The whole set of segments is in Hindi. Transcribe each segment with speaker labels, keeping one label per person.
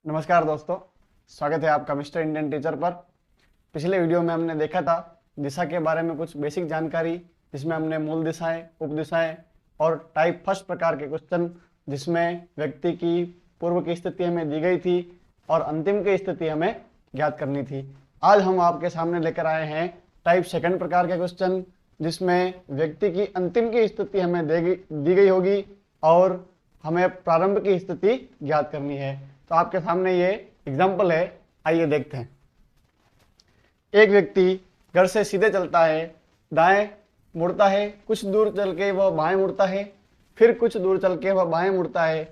Speaker 1: नमस्कार दोस्तों, स्वागत है आपका मिस्टर इंडियन टीचर पर। पिछले वीडियो में हमने देखा था दिशा के बारे में कुछ बेसिक जानकारी, जिसमें हमने मूल दिशाएं, उपदिशाएं और टाइप फर्स्ट प्रकार के क्वेश्चन जिसमें व्यक्ति की पूर्व की स्थिति हमें दी गई थी और अंतिम की स्थिति हमें ज्ञात करनी थी। आज हम आपके सामने लेकर आए हैं टाइप सेकंड प्रकार के क्वेश्चन, जिसमें व्यक्ति की अंतिम की स्थिति हमें दी गई होगी और हमें प्रारंभ की स्थिति ज्ञात करनी है। तो आपके सामने ये एग्जाम्पल है, आइए देखते हैं। एक व्यक्ति घर से सीधे चलता है, दाएं मुड़ता है, कुछ दूर चल के वह बाएं मुड़ता है, फिर कुछ दूर चल के वह बाएं मुड़ता है,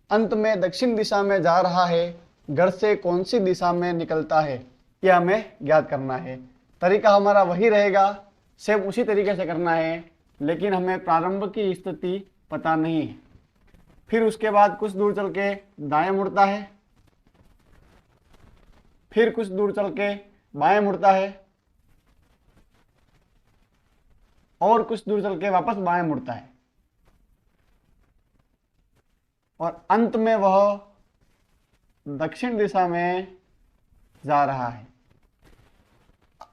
Speaker 1: अंत में दक्षिण दिशा में जा रहा है। घर से कौन सी दिशा में निकलता है, यह हमें ज्ञात करना है। तरीका हमारा वही रहेगा, सेम उसी तरीके से करना है, लेकिन हमें प्रारंभ की स्थिति पता नहीं है। फिर उसके बाद कुछ दूर चल के दाएं मुड़ता है, फिर कुछ दूर चल के बाएं मुड़ता है और कुछ दूर चल के वापस बाएं मुड़ता है और अंत में वह दक्षिण दिशा में जा रहा है।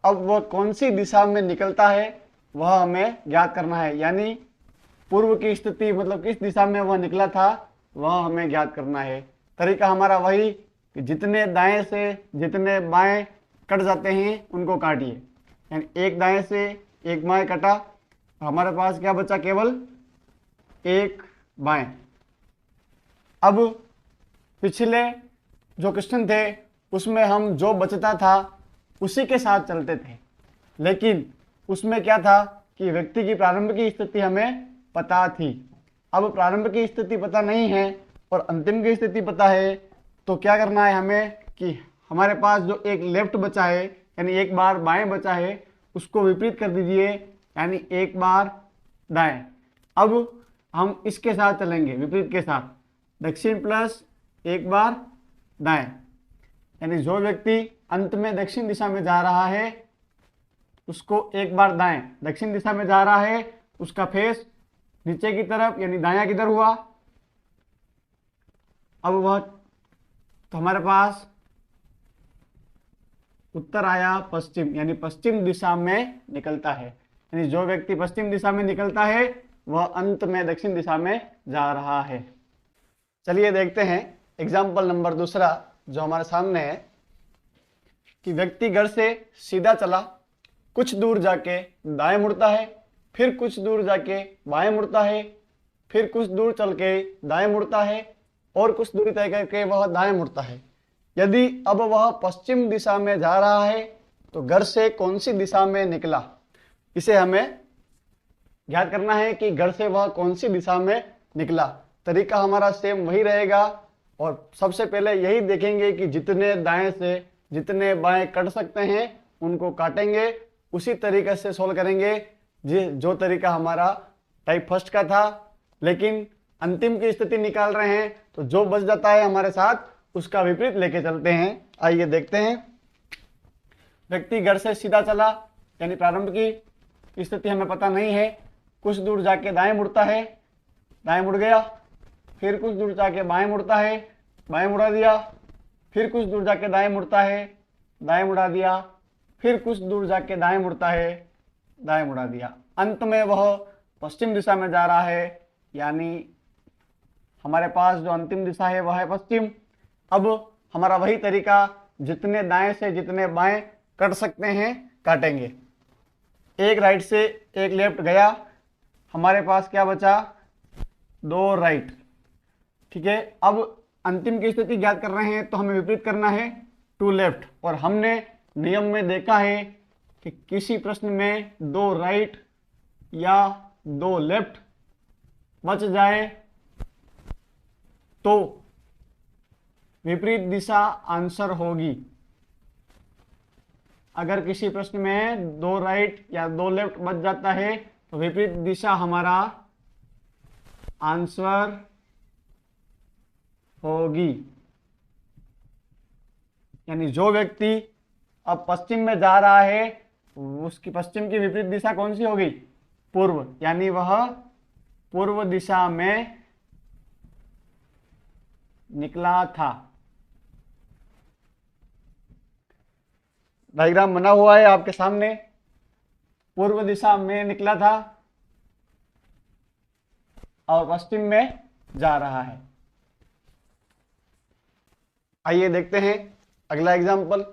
Speaker 1: अब वह कौन सी दिशा में निकलता है वह हमें ज्ञात करना है, यानी पूर्व की स्थिति मतलब किस दिशा में वह निकला था वह हमें ज्ञात करना है। तरीका हमारा वही कि जितने दाएं से जितने बाएं कट जाते हैं उनको काटिए, यानी एक दाएं से एक बाएं कटा, हमारे पास क्या बचा, केवल एक बाएं। अब पिछले जो क्वेश्चन थे उसमें हम जो बचता था उसी के साथ चलते थे, लेकिन उसमें क्या था कि व्यक्ति की प्रारंभ की स्थिति हमें पता थी। अब प्रारंभ की स्थिति पता नहीं है और अंतिम की स्थिति पता है, तो क्या करना है हमें कि हमारे पास जो एक लेफ्ट बचा है यानी एक बार बाएं बचा है उसको विपरीत कर दीजिए, यानी एक बार दाएं। अब हम इसके साथ चलेंगे, विपरीत के साथ, दक्षिण प्लस एक बार दाएं, यानी जो व्यक्ति अंत में दक्षिण दिशा में जा रहा है उसको एक बार दाएं, दक्षिण दिशा में जा रहा है उसका फेस नीचे की तरफ यानी दायां किधर हुआ। अब वह तो हमारे पास उत्तर आया पश्चिम, यानी पश्चिम दिशा में निकलता है, यानी जो व्यक्ति पश्चिम दिशा में निकलता है वह अंत में दक्षिण दिशा में जा रहा है। चलिए देखते हैं एग्जाम्पल नंबर दूसरा जो हमारे सामने है कि व्यक्ति घर से सीधा चला, कुछ दूर जाके दाएं मुड़ता है, फिर कुछ दूर जाके बाएं मुड़ता है, फिर कुछ दूर चल के दाएं मुड़ता है और कुछ दूरी तय करके वह दाएं मुड़ता है। यदि अब वह पश्चिम दिशा में जा रहा है तो घर से कौन सी दिशा में निकला, इसे हमें ज्ञात करना है कि घर से वह कौन सी दिशा में निकला। तरीका हमारा सेम वही रहेगा और सबसे पहले यही देखेंगे कि जितने दाएं से जितने बाएं कट सकते हैं उनको काटेंगे, उसी तरीके से सोल्व करेंगे जो तरीका हमारा टाइप फर्स्ट का था, लेकिन अंतिम की स्थिति निकाल रहे हैं तो जो बच जाता है हमारे साथ उसका विपरीत लेके चलते हैं। आइए देखते हैं। व्यक्ति घर से सीधा चला, यानी प्रारंभ की स्थिति हमें पता नहीं है, कुछ दूर जाके दाएं मुड़ता है, दाएं मुड़ गया, फिर कुछ दूर जाके बाएं मुड़ता है, बाएं मुड़ा दिया, फिर कुछ दूर जाके दाएं मुड़ता है, दाएं मुड़ा दिया, फिर कुछ दूर जाके दाएं मुड़ता है, दाएं मुड़ा दिया। अंत में वह पश्चिम दिशा में जा रहा है, यानी हमारे पास जो अंतिम दिशा है वह है पश्चिम। अब हमारा वही तरीका, जितने दाएं से जितने बाएं कट सकते हैं काटेंगे। एक राइट से एक लेफ्ट गया, हमारे पास क्या बचा, दो राइट। ठीक है, अब अंतिम की स्थिति ज्ञात कर रहे हैं तो हमें विपरीत करना है, टू लेफ्ट। और हमने नियम में देखा है कि किसी प्रश्न में दो राइट या दो लेफ्ट बच जाए तो विपरीत दिशा आंसर होगी। अगर किसी प्रश्न में दो राइट या दो लेफ्ट बच जाता है तो विपरीत दिशा हमारा आंसर होगी। यानी जो व्यक्ति अब पश्चिम में जा रहा है उसकी पश्चिम की विपरीत दिशा कौन सी होगी, पूर्व, यानी वह पूर्व दिशा में निकला था। डायग्राम बना हुआ है आपके सामने। पूर्व दिशा में निकला था और पश्चिम में जा रहा है। आइए देखते हैं अगला एग्जाम्पल।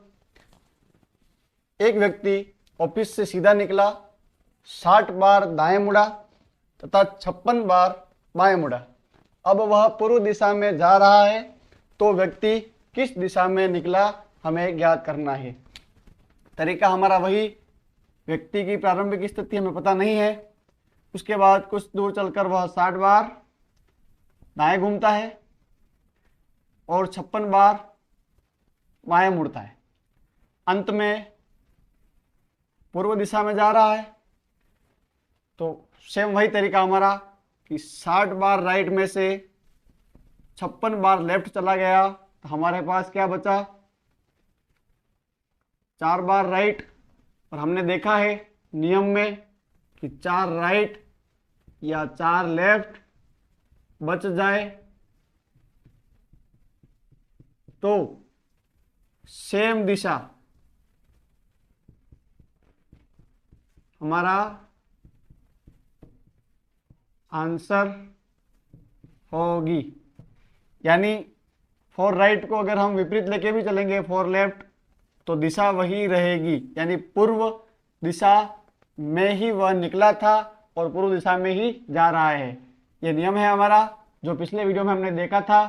Speaker 1: एक व्यक्ति ऑफिस से सीधा निकला, 60 बार दाएं मुड़ा तथा 56 बार बाएं मुड़ा। अब वह पूर्व दिशा में जा रहा है, तो व्यक्ति किस दिशा में निकला हमें ज्ञात करना है। तरीका हमारा वही, व्यक्ति की प्रारंभिक स्थिति हमें पता नहीं है, उसके बाद कुछ दूर चलकर वह 60 बार दाएं घूमता है और 56 बार बाएं मुड़ता है। अंत में पूर्व दिशा में जा रहा है, तो सेम वही तरीका हमारा कि 60 बार राइट में से 56 बार लेफ्ट चला गया, तो हमारे पास क्या बचा, 4 बार राइट। और हमने देखा है नियम में कि 4 राइट या 4 लेफ्ट बच जाए तो सेम दिशा हमारा आंसर होगी। यानी 4 राइट को अगर हम विपरीत लेके भी चलेंगे 4 लेफ्ट, तो दिशा वही रहेगी, यानी पूर्व दिशा में ही वह निकला था और पूर्व दिशा में ही जा रहा है। यह नियम है हमारा, जो पिछले वीडियो में हमने देखा था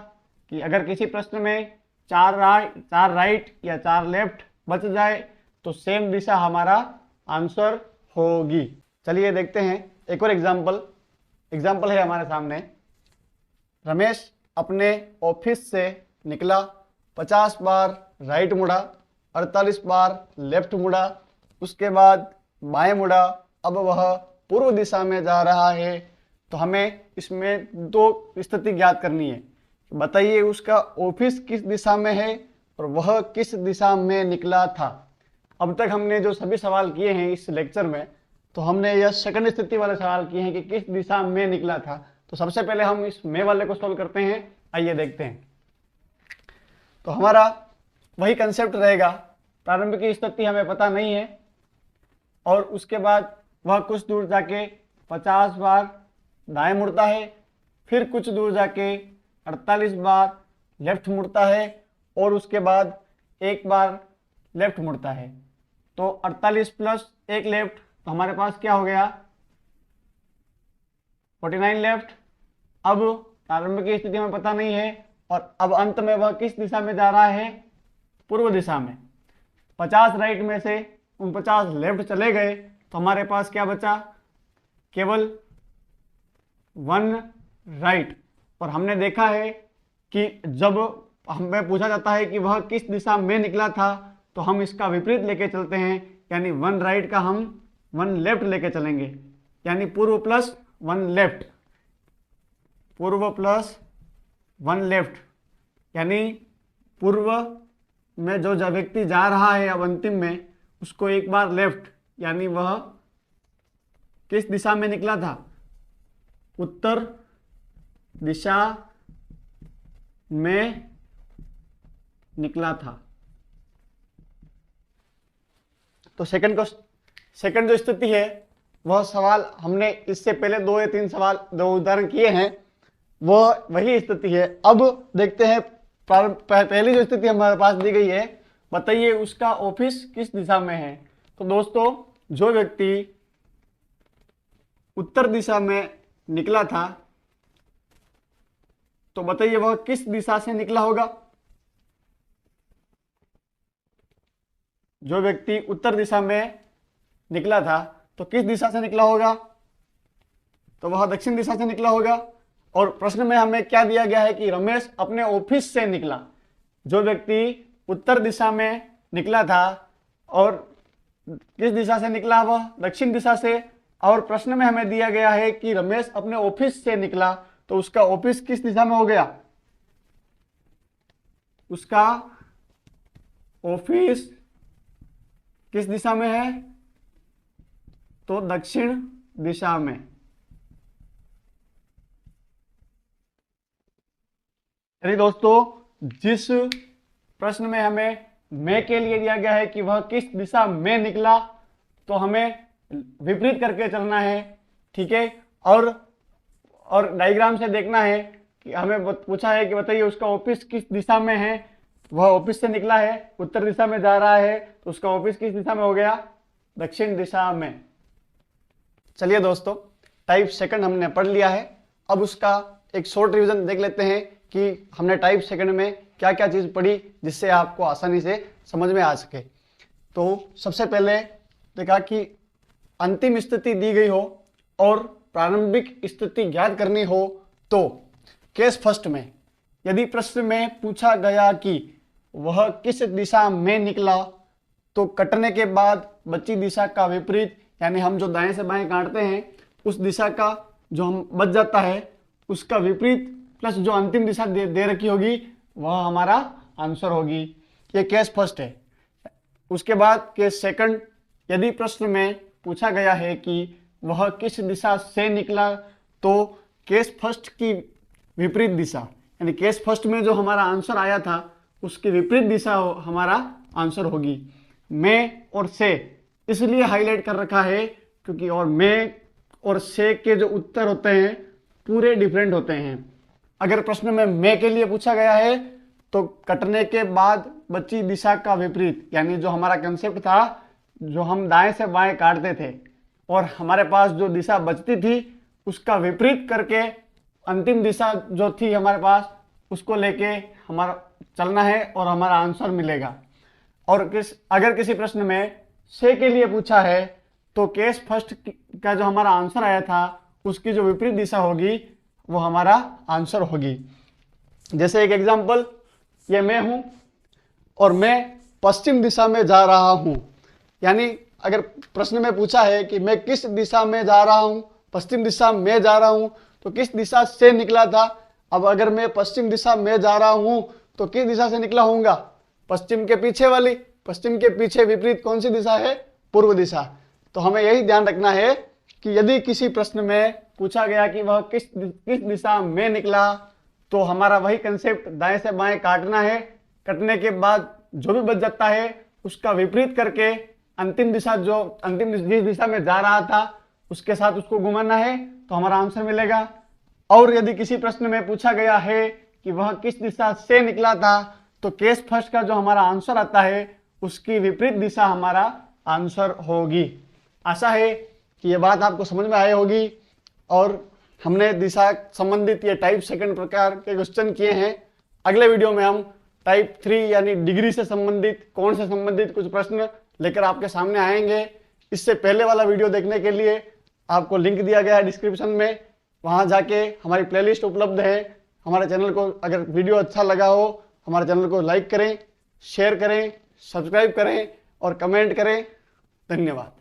Speaker 1: कि अगर किसी प्रश्न में 4 राइट या 4 लेफ्ट बच जाए तो सेम दिशा हमारा आंसर होगी। चलिए देखते हैं एक और एग्जाम्पल है हमारे सामने। रमेश अपने ऑफिस से निकला, 50 बार राइट मुड़ा, 48 बार लेफ्ट मुड़ा, उसके बाद बाएं मुड़ा। अब वह पूर्व दिशा में जा रहा है, तो हमें इसमें 2 स्थिति ज्ञात करनी है। बताइए उसका ऑफिस किस दिशा में है और वह किस दिशा में निकला था। अब तक हमने जो सभी सवाल किए हैं इस लेक्चर में, तो हमने यह सेकंड स्थिति वाले सवाल किए हैं कि किस दिशा में निकला था। तो सबसे पहले हम इस में वाले को सॉल्व करते हैं। आइए देखते हैं। तो हमारा वही कंसेप्ट रहेगा, प्रारंभिक स्थिति हमें पता नहीं है और उसके बाद वह कुछ दूर जाके 50 बार दाएं मुड़ता है, फिर कुछ दूर जाके 48 बार लेफ्ट मुड़ता है और उसके बाद 1 बार लेफ्ट मुड़ता है। तो 48 प्लस 1 लेफ्ट, तो हमारे पास क्या हो गया, 49 लेफ्ट। अब प्रारंभिक स्थिति में पता नहीं है और अब अंत में वह किस दिशा में जा रहा है, पूर्व दिशा में। 50 राइट में से 49 लेफ्ट चले गए, तो हमारे पास क्या बचा, केवल 1 राइट। और हमने देखा है कि जब हमें पूछा जाता है कि वह किस दिशा में निकला था, तो हम इसका विपरीत लेके चलते हैं, यानी 1 राइट का हम 1 लेफ्ट लेके चलेंगे, यानी पूर्व प्लस 1 लेफ्ट, पूर्व प्लस 1 लेफ्ट। यानी पूर्व में जो व्यक्ति जा रहा है अब अंतिम में, उसको 1 बार लेफ्ट, यानी वह किस दिशा में निकला था, उत्तर दिशा में निकला था। तो सेकंड जो स्थिति है, वह सवाल हमने इससे पहले 2 या 3 सवाल 2 उदाहरण किए हैं, वह वही स्थिति है। अब देखते हैं पहली जो स्थिति हमारे पास दी गई है, बताइए उसका ऑफिस किस दिशा में है। तो दोस्तों, जो व्यक्ति उत्तर दिशा में निकला था, तो बताइए वह किस दिशा से निकला होगा। जो व्यक्ति उत्तर दिशा में निकला था, तो किस दिशा से निकला होगा, तो वह दक्षिण दिशा से निकला होगा। और प्रश्न में हमें क्या दिया गया है कि रमेश अपने ऑफिस से निकला। जो व्यक्ति उत्तर दिशा में निकला था और किस दिशा से निकला, वह दक्षिण दिशा से। और प्रश्न में हमें दिया गया है कि रमेश अपने ऑफिस से निकला, तो उसका ऑफिस किस दिशा में हो गया, उसका ऑफिस किस दिशा में है, तो दक्षिण दिशा में। यदि दोस्तों जिस प्रश्न में हमें मैं के लिए दिया गया है कि वह किस दिशा में निकला, तो हमें विपरीत करके चलना है, ठीक है। और डायग्राम से देखना है कि हमें पूछा है कि बताइए उसका ऑफिस किस दिशा में है, वह ऑफिस से निकला है, उत्तर दिशा में जा रहा है, तो उसका ऑफिस किस दिशा में हो गया, दक्षिण दिशा में। चलिए दोस्तों, टाइप सेकंड हमने पढ़ लिया है। अब उसका एक शॉर्ट रिवीजन देख लेते हैं कि हमने टाइप सेकंड में क्या क्या चीज पढ़ी जिससे आपको आसानी से समझ में आ सके। तो सबसे पहले देखा कि अंतिम स्थिति दी गई हो और प्रारंभिक स्थिति ज्ञात करनी हो, तो केस फर्स्ट में यदि प्रश्न में पूछा गया कि वह किस दिशा में निकला, तो कटने के बाद बची दिशा का विपरीत, यानी हम जो दाएं से बाएं काटते हैं उस दिशा का जो हम बच जाता है उसका विपरीत प्लस जो अंतिम दिशा दे रखी होगी वह हमारा आंसर होगी। ये केस फर्स्ट है। उसके बाद केस सेकंड, यदि प्रश्न में पूछा गया है कि वह किस दिशा से निकला, तो केस फर्स्ट की विपरीत दिशा, यानी केस फर्स्ट में जो हमारा आंसर आया था उसकी विपरीत दिशा हमारा आंसर होगी। मैं और से इसलिए हाईलाइट कर रखा है क्योंकि और मैं और से के जो उत्तर होते हैं पूरे डिफरेंट होते हैं। अगर प्रश्न में मैं के लिए पूछा गया है तो कटने के बाद बची दिशा का विपरीत, यानी जो हमारा कंसेप्ट था, जो हम दाएं से बाएं काटते थे और हमारे पास जो दिशा बचती थी उसका विपरीत करके अंतिम दिशा जो थी हमारे पास उसको लेके हमारा चलना है और हमारा आंसर मिलेगा। और अगर किसी प्रश्न में से के लिए पूछा है तो केस फर्स्ट का जो हमारा आंसर आया था उसकी जो विपरीत दिशा होगी वो हमारा आंसर होगी। जैसे एक एग्जांपल, ये मैं हूं और मैं पश्चिम दिशा में जा रहा हूं, यानी अगर प्रश्न में पूछा है कि मैं किस दिशा में जा रहा हूं, पश्चिम दिशा में जा रहा हूं, तो किस दिशा से निकला था। अब अगर मैं पश्चिम दिशा में जा रहा हूं तो किस दिशा से निकला होऊंगा, पश्चिम के पीछे वाली। पश्चिम के पीछे विपरीत कौन सी दिशा है, पूर्व दिशा। तो हमें यही ध्यान रखना है कि यदि किसी प्रश्न में पूछा गया कि वह किस दिशा में निकला, तो हमारा वही कंसेप्ट दाएं से बाएं काटना है, कटने के बाद जो भी बच जाता है उसका विपरीत करके अंतिम दिशा जिस दिशा में जा रहा था उसके साथ उसको घुमाना है तो हमारा आंसर मिलेगा। और यदि किसी प्रश्न में पूछा गया है कि वह किस दिशा से निकला था, तो केस फर्स्ट का जो हमारा आंसर आता है उसकी विपरीत दिशा हमारा आंसर होगी। आशा है कि यह बात आपको समझ में आई होगी। और हमने दिशा संबंधित ये टाइप सेकंड प्रकार के क्वेश्चन किए हैं। अगले वीडियो में हम टाइप 3 यानी डिग्री से संबंधित, कोण से संबंधित कुछ प्रश्न लेकर आपके सामने आएंगे। इससे पहले वाला वीडियो देखने के लिए आपको लिंक दिया गया है डिस्क्रिप्शन में, वहां जाके हमारी प्लेलिस्ट उपलब्ध है। हमारे चैनल को अगर वीडियो अच्छा लगा हो हमारे चैनल को लाइक करें, शेयर करें, सब्सक्राइब करें और कमेंट करें। धन्यवाद।